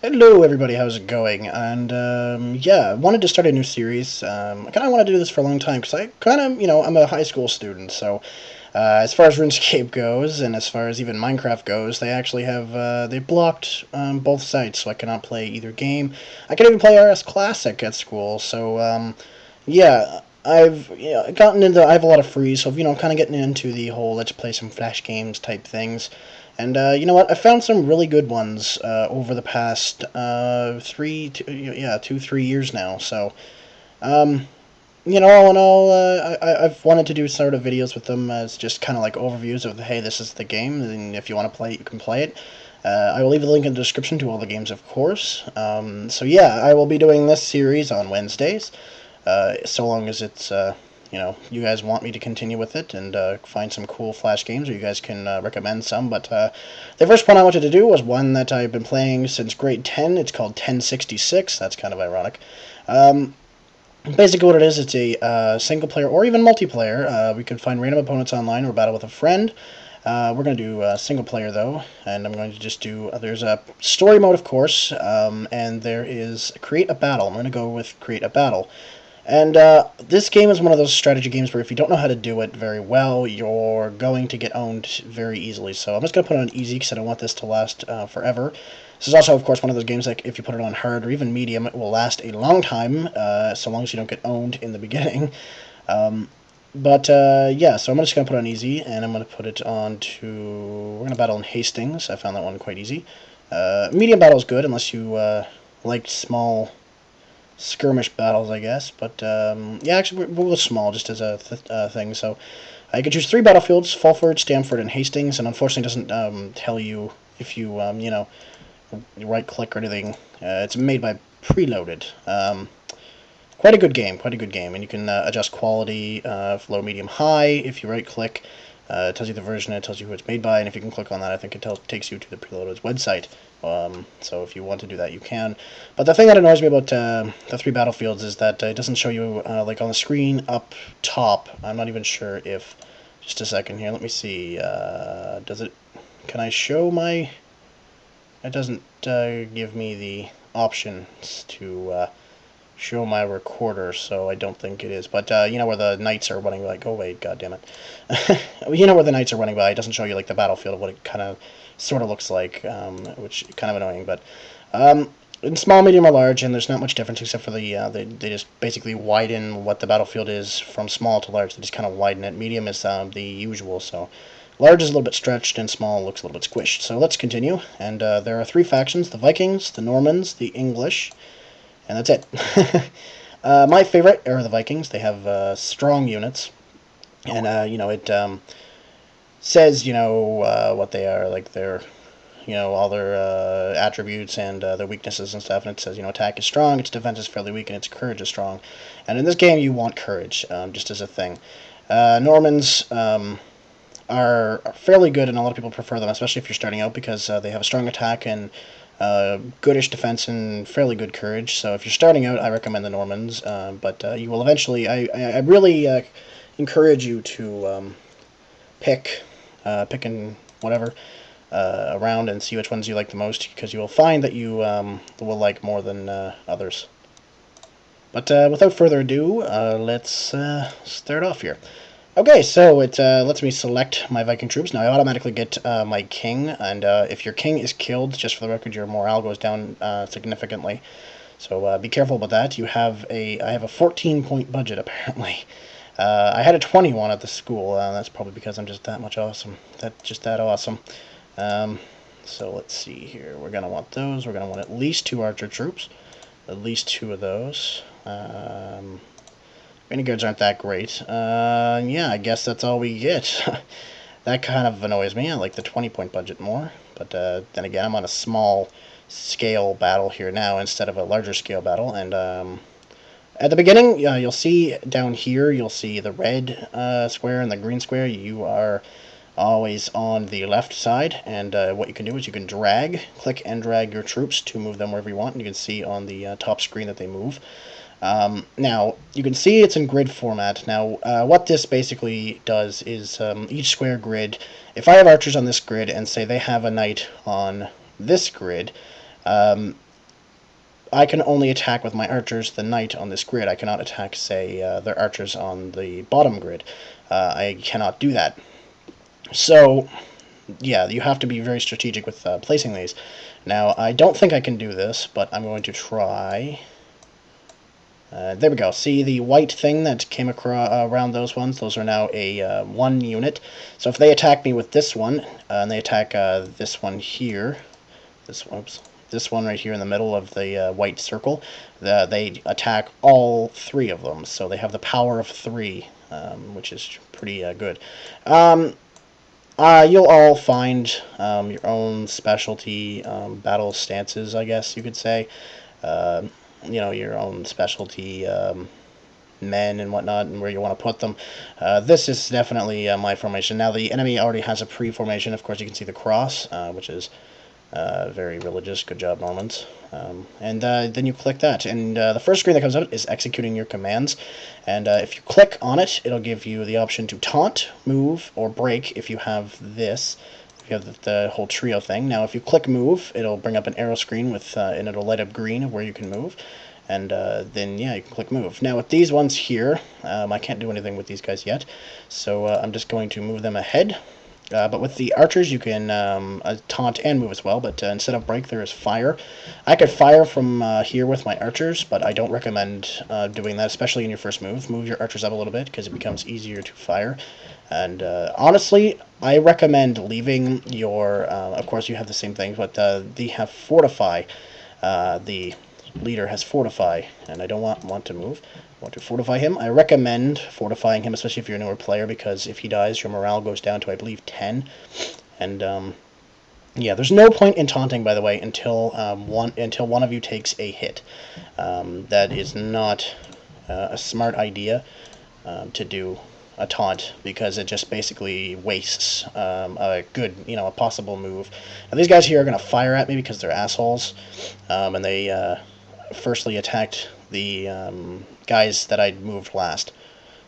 Hello, everybody. How's it going? And yeah, I wanted to start a new series. I kind of wanted to do this for a long time because I kind of, I'm a high school student. So, as far as RuneScape goes, and as far as even Minecraft goes, they actually have they blocked both sites, so I cannot play either game. I can even play RS Classic at school. So, yeah. I've gotten into. I have a lot of free, so I'm kind of getting into the whole let's play some flash games type things. And you know what? I found some really good ones over the past 2, 3 years now. So, um, all in all, I've wanted to do sort of videos with them as just kind of like overviews of, hey, this is the game, and if you want to play it, you can play it. I will leave a link in the description to all the games, of course. So yeah, I will be doing this series on Wednesdays, so long as it's you guys want me to continue with it and find some cool flash games, or you guys can recommend some. But the first one I wanted to do was one that I've been playing since grade 10. It's called 1066. That's kind of ironic. Um, Basically, what it is, it's a single player or even multiplayer. We can find random opponents online or battle with a friend. We're going to do single player, though, and I'm going to just do. There's a story mode, of course, and there is create a battle. I'm going to go with create a battle. And this game is one of those strategy games where if you don't know how to do it very well, you're going to get owned very easily. So I'm just going to put it on easy because I don't want this to last forever. This is also, of course, one of those games like if you put it on hard or even medium, it will last a long time, so long as you don't get owned in the beginning. Um, but yeah, so I'm just going to put it on easy, and I'm going to put it on to... We're going to battle in Hastings. I found that one quite easy. Medium battle is good unless you like small skirmish battles, I guess. But yeah, actually, we'll go small just as a thing. So I can choose 3 battlefields: Fulford, Stamford, and Hastings. And unfortunately, it doesn't tell you if you right click or anything. It's made by Preloaded. Quite a good game. Quite a good game, and you can adjust quality, low, medium, high if you right click. It tells you the version, it tells you who it's made by, and if you can click on that, I think it takes you to the Preloaded's website. So if you want to do that, you can. But the thing that annoys me about the 3 battlefields is that it doesn't show you, like on the screen up top. I'm not even sure if... Just a second here, let me see. Does it... Can I show my... It doesn't give me the options to show my recorder, so I don't think it is. But you know where the knights are running, like, oh wait, god damn it. You know where the knights are running by. It doesn't show you like the battlefield of what it kind of sort of looks like, which is kind of annoying. But in small, medium, or large, and there's not much difference except for they just basically widen what the battlefield is from small to large. They just kind of widen it. Medium is the usual, so large is a little bit stretched, and small looks a little bit squished. So let's continue. And there are 3 factions: the Vikings, the Normans, the English, and that's it. My favorite are the Vikings. They have strong units, and it says what they are, like their all their attributes and their weaknesses and stuff. And it says attack is strong, its defense is fairly weak, and its courage is strong. And in this game, you want courage, just as a thing. Normans are fairly good, and a lot of people prefer them, especially if you're starting out, because they have a strong attack and goodish defense and fairly good courage. So if you're starting out, I recommend the Normans. But you will eventually... I really encourage you to pick and whatever around and see which ones you like the most, because you will find that you will like more than others. But without further ado, let's start off here. Okay, so it lets me select my Viking troops. Now I automatically get my king, and if your king is killed, just for the record, your morale goes down significantly. So be careful about that. I have a 14-point budget apparently. I had a 21 at the school. That's probably because I'm just that much awesome. Just that awesome. Um, so let's see here. We're gonna want those. We're gonna want at least 2 archer troops. At least 2 of those. Renegades aren't that great. Yeah, I guess that's all we get. That kind of annoys me. I like the 20-point budget more. But then again, I'm on a small scale battle here now instead of a larger scale battle. And at the beginning, you'll see down here, you'll see the red square and the green square. You are always on the left side. And what you can do is you can click and drag your troops to move them wherever you want. And you can see on the top screen that they move. Now, you can see it's in grid format. Now, what this basically does is each square grid, if I have archers on this grid and say they have a knight on this grid, I can only attack with my archers the knight on this grid. I cannot attack, say, their archers on the bottom grid. I cannot do that. So, yeah, you have to be very strategic with placing these. Now, I don't think I can do this, but I'm going to try. There we go. See the white thing that came across around those ones? Those are now a 1 unit. So if they attack me with this one, and they attack this one here, this one right here in the middle of the white circle, they attack all 3 of them. So they have the power of 3, which is pretty good. You'll all find your own specialty battle stances, I guess you could say. Your own specialty men and whatnot, and where you want to put them. This is definitely my formation. Now, the enemy already has a pre-formation. Of course, you can see the cross, which is very religious. Good job, Normans. And then you click that, and the first screen that comes up is executing your commands. And if you click on it, it'll give you the option to taunt, move, or break if you have this. You have the whole trio thing. Now, if you click move, it'll bring up an arrow screen with, and it'll light up green of where you can move. And then, yeah, you can click move. Now, with these ones here, I can't do anything with these guys yet. So I'm just going to move them ahead. But with the archers, you can taunt and move as well. But instead of break, there is fire. I could fire from here with my archers, but I don't recommend doing that, especially in your first move. Move your archers up a little bit, because it becomes easier to fire. And honestly, I recommend leaving your... of course, you have the same thing, but they have fortify. The leader has fortify, and I don't want to move. I want to fortify him. I recommend fortifying him, especially if you're a newer player, because if he dies, your morale goes down to, I believe, 10. And yeah, there's no point in taunting, by the way, until one of you takes a hit. That is not a smart idea to do a taunt, because it just basically wastes a good, a possible move. Now, these guys here are going to fire at me because they're assholes, and they firstly attacked the guys that I'd moved last.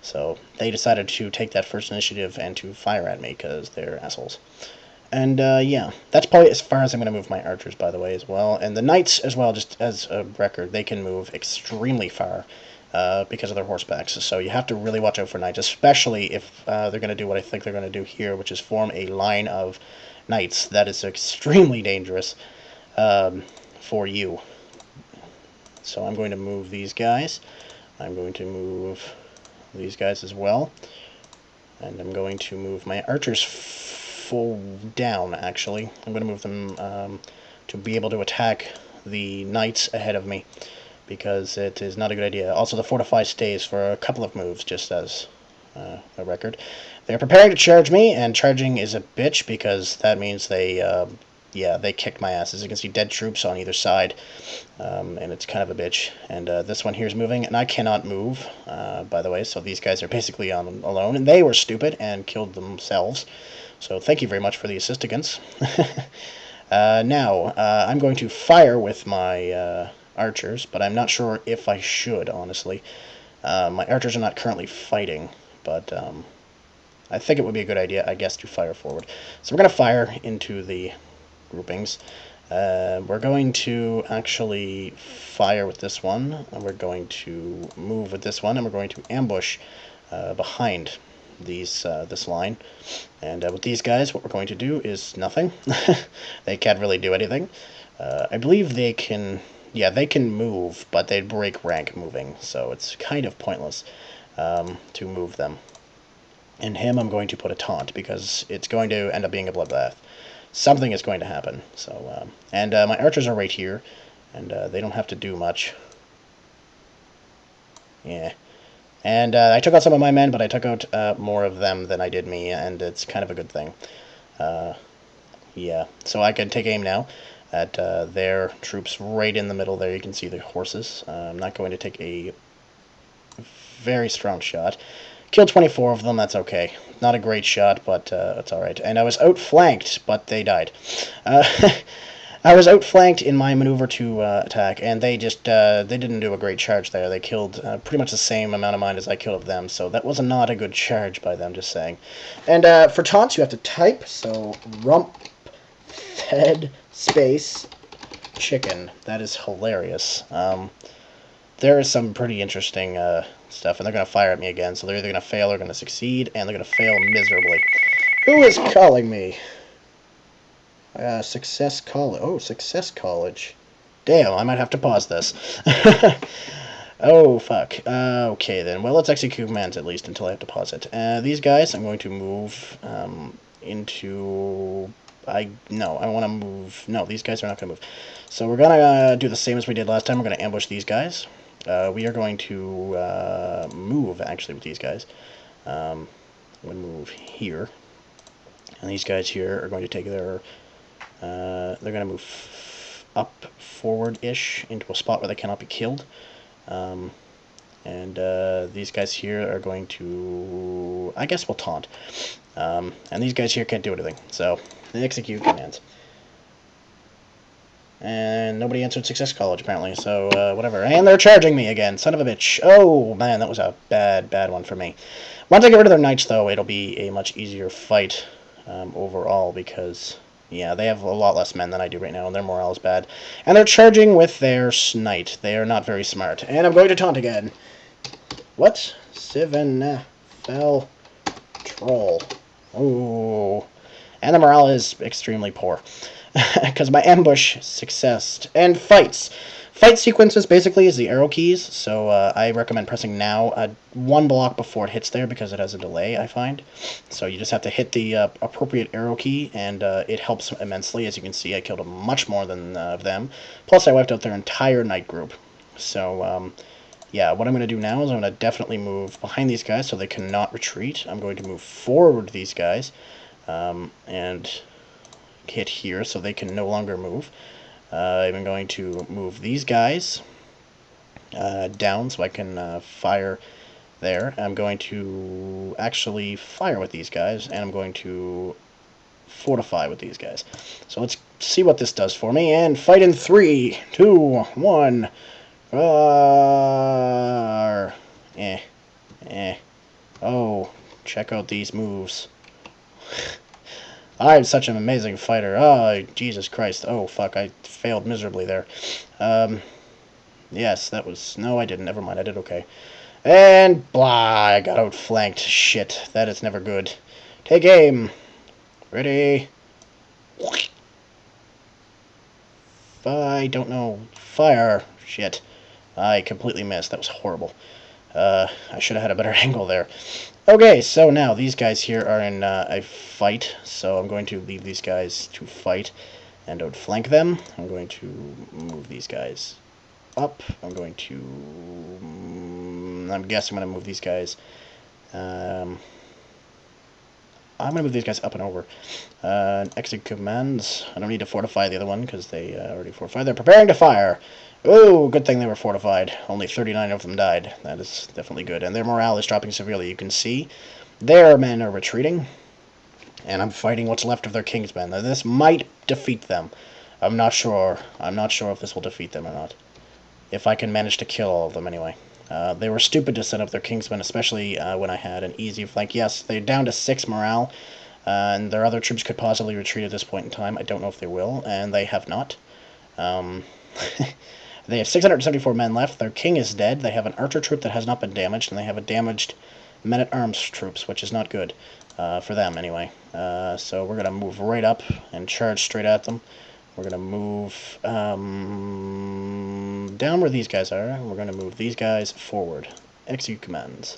So they decided to take that first initiative and to fire at me because they're assholes. And yeah, that's probably as far as I'm going to move my archers, by the way, as well. And the knights as well, just as a record, they can move extremely far because of their horsebacks. So you have to really watch out for knights, especially if they're going to do what I think they're going to do here, which is form a line of knights. That is extremely dangerous for you. So I'm going to move these guys. I'm going to move these guys as well. And I'm going to move my archers full down, actually. I'm going to move them to be able to attack the knights ahead of me, because it is not a good idea. Also, the fortify stays for a couple of moves, just as a record. They're preparing to charge me, and charging is a bitch, because that means they kicked my ass. As you can see, dead troops on either side, and it's kind of a bitch. And this one here is moving, and I cannot move, by the way, so these guys are basically alone, and they were stupid and killed themselves. So thank you very much for the assistance. Now, I'm going to fire with my archers, but I'm not sure if I should, honestly. My archers are not currently fighting, but I think it would be a good idea, I guess, to fire forward. So we're going to fire into the groupings. We're going to actually fire with this one, and we're going to move with this one, and we're going to ambush behind this line. And with these guys, what we're going to do is nothing. They can't really do anything. I believe they can... Yeah, they can move, but they'd break rank moving, so it's kind of pointless to move them. And him, I'm going to put a taunt, because it's going to end up being a bloodbath. Something is going to happen. So, and my archers are right here, and they don't have to do much. Yeah. And I took out some of my men, but I took out more of them than I did me, and it's kind of a good thing. Yeah, so I can take aim now at their troops right in the middle there. You can see the horses. I'm not going to take a very strong shot. Killed 24 of them, that's okay. Not a great shot, but it's alright. And I was outflanked, but they died. I was outflanked in my maneuver to attack, and they just they didn't do a great charge there. They killed pretty much the same amount of mine as I killed of them, so that was not a good charge by them, just saying. And for taunts, you have to type, so rump, head, space, chicken. That is hilarious. There is some pretty interesting stuff, and they're going to fire at me again, so they're either going to fail or going to succeed, and they're going to fail miserably. Who is calling me? Success College. Oh, Success College. Damn, I might have to pause this. Oh, fuck. Okay, then. Well, let's execute commands at least until I have to pause it. These guys, I'm going to move into... No, I want to move... No, these guys are not going to move. So we're going to do the same as we did last time. We're going to ambush these guys. We are going to move, actually, with these guys. I'm going to move here. And these guys here are going to take their... they're going to move up forward-ish into a spot where they cannot be killed. These guys here are going to... I guess we'll taunt. And these guys here can't do anything. So, they execute commands. And nobody answered Success College, apparently, so whatever. And they're charging me again, son of a bitch. Oh, man, that was a bad one for me. Once I get rid of their knights, though, it'll be a much easier fight overall, because, yeah, they have a lot less men than I do right now, and their morale is bad. And they're charging with their knight. They are not very smart. And I'm going to taunt again. What? Seven fell troll. Oh. And the morale is extremely poor. Because my ambush successed. And fights. Fight sequences basically is the arrow keys, so I recommend pressing now one block before it hits there because it has a delay, I find. So you just have to hit the appropriate arrow key, and it helps immensely. As you can see, I killed much more than them. Plus, I wiped out their entire knight group. So, yeah, what I'm going to do now is I'm going to definitely move behind these guys so they cannot retreat. I'm going to move forward these guys, and hit here so they can no longer move. I'm going to move these guys down so I can fire there. I'm going to actually fire with these guys, and I'm going to fortify with these guys. So let's see what this does for me, and fight in 3, 2, 1. Oh, check out these moves. I'm such an amazing fighter. Oh, Jesus Christ. Oh, fuck, I failed miserably there. Yes, that was... No, I didn't. Never mind, I did okay. And, blah, I got outflanked. Shit, that is never good. Take aim. Ready. I don't know. Fire. Shit. I completely missed. That was horrible. I should have had a better angle there. Okay, so now these guys here are in a fight, so I'm going to leave these guys to fight and outflank them. I'm going to move these guys up. I'm going to... I guess I'm going to move these guys... I'm going to move these guys up and over. Exit commands. I don't need to fortify the other one because they already fortified. They're preparing to fire. Oh, good thing they were fortified. Only 39 of them died. That is definitely good. And their morale is dropping severely. You can see their men are retreating. And I'm fighting what's left of their kingsmen. Now, this might defeat them. I'm not sure. I'm not sure if this will defeat them or not. If I can manage to kill all of them anyway. They were stupid to set up their kingsmen, especially when I had an easy flank. Yes, they're down to 6 morale. And their other troops could possibly retreat at this point in time. I don't know if they will. And they have not. They have 674 men left. Their king is dead. They have an archer troop that has not been damaged, and they have a damaged men-at-arms troops, which is not good for them, anyway. So we're going to move right up and charge straight at them. We're going to move down where these guys are, and we're going to move these guys forward. Execute commands.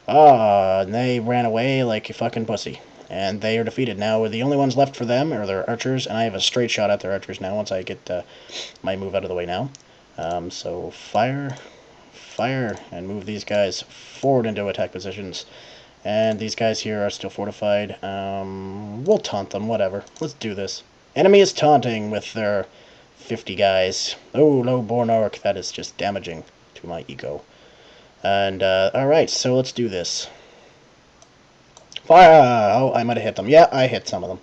And they ran away like a fucking pussy. And they are defeated. Now, the only ones left for them are their archers, and I have a straight shot at their archers now once I get my move out of the way now. So fire, and move these guys forward into attack positions. And these guys here are still fortified. We'll taunt them, whatever. Let's do this. Enemy is taunting with their 50 guys. Oh, low-born orc, that is just damaging to my ego. And, alright, so let's do this. Fire! Oh, I might have hit them. Yeah, I hit some of them.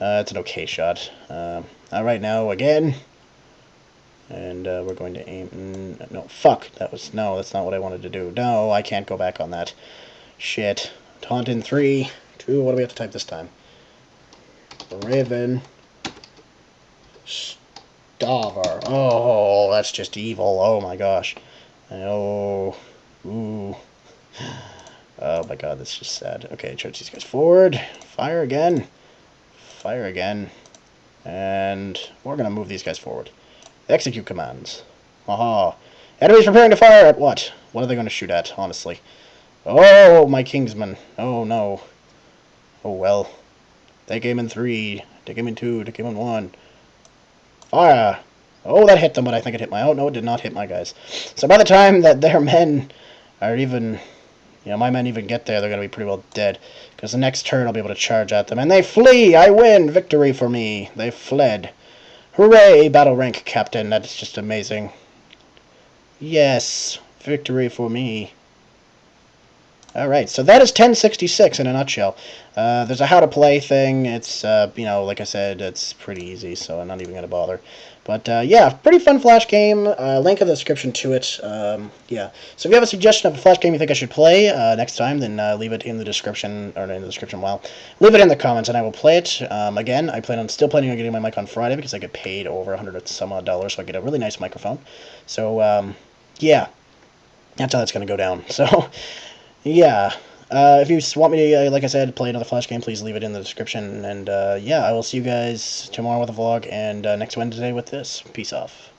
It's an okay shot. Alright, now again. And we're going to aim... No, fuck. No, that's not what I wanted to do. No, I can't go back on that. Shit. Taunt in 3, 2, what do we have to type this time? Raven. Cadaver. Oh, that's just evil. Oh my gosh. Oh. Ooh. Oh my god, that's just sad. Okay, charge these guys forward. Fire again. Fire again. And we're gonna move these guys forward. Execute commands. Aha. Enemies preparing to fire at what? What are they going to shoot at, honestly? Oh, my Kingsman. Oh, no. Oh, well. Take aim in 3. Take aim in 2. Take aim in 1. Fire. Oh, that hit them, but I think it hit my... Oh, no, it did not hit my guys. So by the time that their men are even... You know, my men even get there, they're going to be pretty well dead. Because the next turn I'll be able to charge at them. And they flee! I win! Victory for me. They fled. Hooray, battle rank captain. That's just amazing. Yes, victory for me. Alright, so that is 1066 in a nutshell. There's a how to play thing. It's, you know, like I said, it's pretty easy, so I'm not even going to bother. But, yeah, pretty fun Flash game. Link in the description to it. Yeah. So if you have a suggestion of a Flash game you think I should play next time, then leave it in the description, or in the description, well, leave it in the comments and I will play it. Again, still planning on getting my mic on Friday because I get paid over $100 some odd, so I get a really nice microphone. So, yeah, that's how that's going to go down. So, yeah. If you want me to, like I said, play another Flash game, please leave it in the description. And, yeah, I will see you guys tomorrow with a vlog and next Wednesday with this. Peace off.